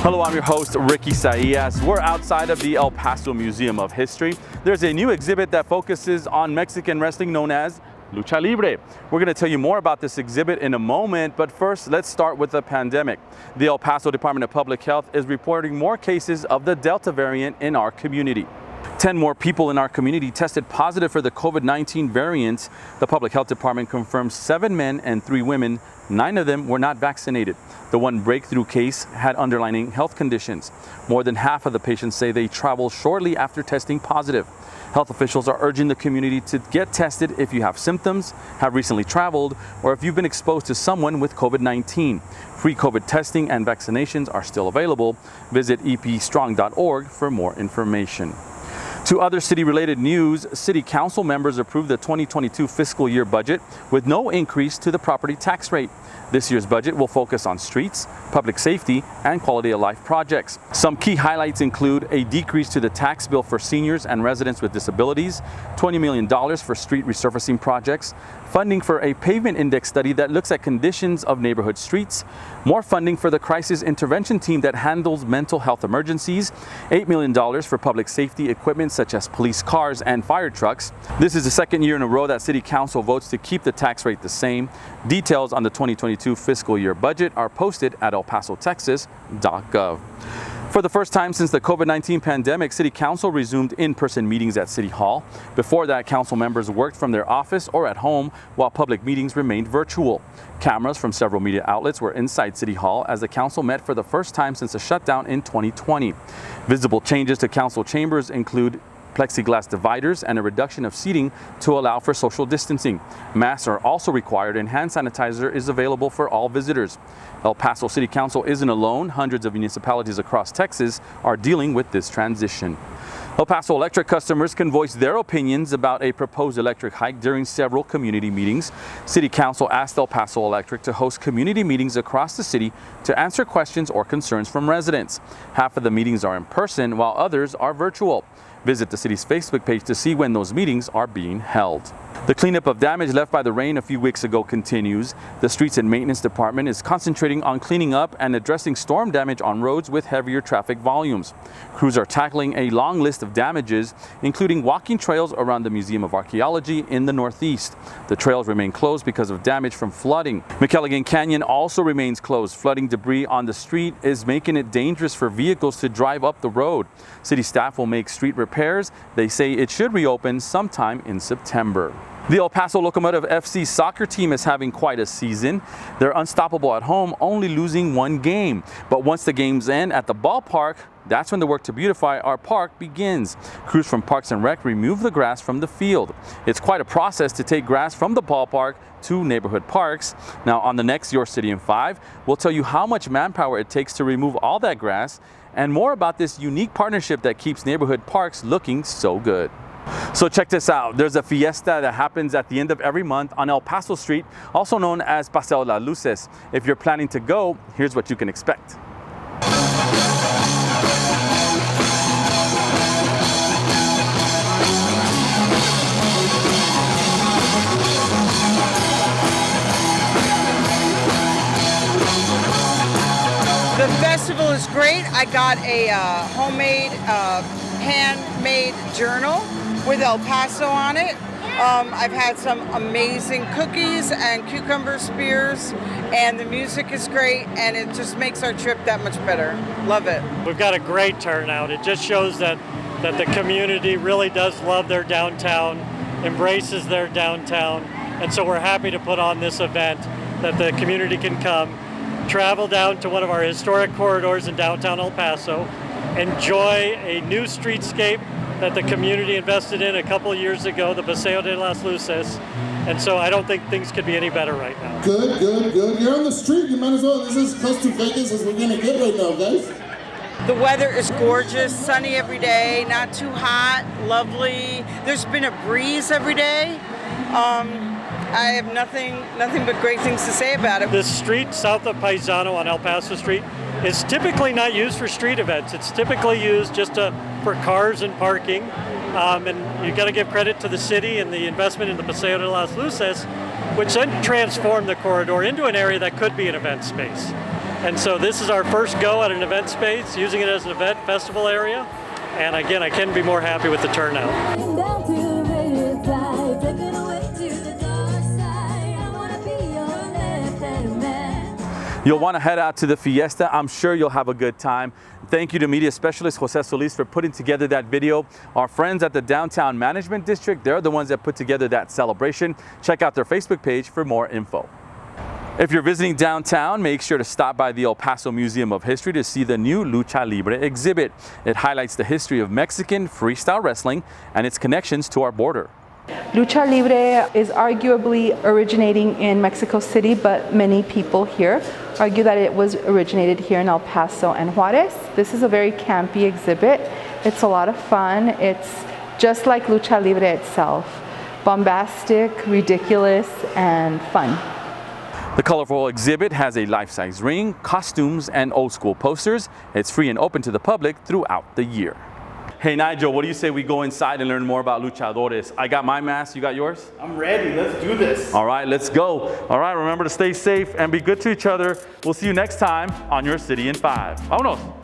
Hello, I'm your host, Ricky Saillas. We're outside of the El Paso Museum of History. There's a new exhibit that focuses on Mexican wrestling known as Lucha Libre. We're going to tell you more about this exhibit in a moment, but first, let's start with the pandemic. The El Paso Department of Public Health is reporting more cases of the Delta variant in our community. 10 more people in our community tested positive for the COVID-19 variant. The Public Health Department confirms 7 men and 3 women. 9 of them were not vaccinated. The one breakthrough case had underlying health conditions. More than half of the patients say they traveled shortly after testing positive. Health officials are urging the community to get tested if you have symptoms, have recently traveled, or if you've been exposed to someone with COVID-19. Free COVID testing and vaccinations are still available. Visit epstrong.org for more information. To other city-related news, City Council members approved the 2022 fiscal year budget with no increase to the property tax rate. This year's budget will focus on streets, public safety, and quality of life projects. Some key highlights include a decrease to the tax bill for seniors and residents with disabilities, $20 million for street resurfacing projects, funding for a pavement index study that looks at conditions of neighborhood streets, more funding for the crisis intervention team that handles mental health emergencies, $8 million for public safety equipment such as police cars and fire trucks. This is the second year in a row that City Council votes to keep the tax rate the same. Details on the 2022 fiscal year budget are posted at elpasotexas.gov. For the first time since the COVID-19 pandemic, City Council resumed in-person meetings at City Hall. Before that, council members worked from their office or at home while public meetings remained virtual. Cameras from several media outlets were inside City Hall as the council met for the first time since the shutdown in 2020. Visible changes to council chambers include plexiglass dividers and a reduction of seating to allow for social distancing. Masks are also required and hand sanitizer is available for all visitors. El Paso City Council isn't alone. Hundreds of municipalities across Texas are dealing with this transition. El Paso Electric customers can voice their opinions about a proposed electric hike during several community meetings. City Council asked El Paso Electric to host community meetings across the city to answer questions or concerns from residents. Half of the meetings are in person while others are virtual. Visit the city's Facebook page to see when those meetings are being held. The cleanup of damage left by the rain a few weeks ago continues. The Streets and Maintenance Department is concentrating on cleaning up and addressing storm damage on roads with heavier traffic volumes. Crews are tackling a long list of damages, including walking trails around the Museum of Archaeology in the Northeast. The trails remain closed because of damage from flooding. McKelligon Canyon also remains closed. Flooding debris on the street is making it dangerous for vehicles to drive up the road. City staff will make street repairs. They say it should reopen sometime in September. The El Paso Locomotive FC soccer team is having quite a season. They're unstoppable at home, only losing 1 game. But once the games end at the ballpark, that's when the work to beautify our park begins. Crews from Parks and Rec remove the grass from the field. It's quite a process to take grass from the ballpark to neighborhood parks. Now on the next Your City in 5, we'll tell you how much manpower it takes to remove all that grass and more about this unique partnership that keeps neighborhood parks looking so good. So check this out. There's a fiesta that happens at the end of every month on El Paso Street, also known as Paseo Luces. If you're planning to go, here's what you can expect. The festival is great. I got a homemade, handmade journal with El Paso on it. I've had some amazing cookies and cucumber spears, and the music is great, and it just makes our trip that much better. Love it. We've got a great turnout. It just shows that the community really does love their downtown, embraces their downtown, and so we're happy to put on this event that the community can come, travel down to one of our historic corridors in downtown El Paso, enjoy a new streetscape that the community invested in a couple of years ago, the Paseo de las Luces. And so I don't think things could be any better right now. Good, good, good. You're on the street, you might as well. This is as close to Vegas as we're gonna get right now, guys. The weather is gorgeous, sunny every day, not too hot, lovely. There's been a breeze every day. I have nothing but great things to say about it. This street south of Paisano on El Paso Street is typically not used for street events. It's typically used just for cars and parking. And you got to give credit to the city and the investment in the Paseo de las Luces, which then transformed the corridor into an area that could be an event space. And so this is our first go at an event space, using it as an event festival area. And again, I couldn't be more happy with the turnout. You'll want to head out to the Fiesta. I'm sure you'll have a good time. Thank you to media specialist Jose Solis for putting together that video. Our friends at the Downtown Management District, they're the ones that put together that celebration. Check out their Facebook page for more info. If you're visiting downtown, make sure to stop by the El Paso Museum of History to see the new Lucha Libre exhibit. It highlights the history of Mexican freestyle wrestling and its connections to our border. Lucha Libre is arguably originating in Mexico City, but many people here argue that it was originated here in El Paso and Juarez. This is a very campy exhibit. It's a lot of fun. It's just like Lucha Libre itself. Bombastic, ridiculous, and fun. The colorful exhibit has a life-size ring, costumes, and old-school posters. It's free and open to the public throughout the year. Hey Nigel, what do you say we go inside and learn more about luchadores? I got my mask, you got yours? I'm ready, let's do this. All right, let's go. All right, remember to stay safe and be good to each other. We'll see you next time on Your City in 5. Vámonos.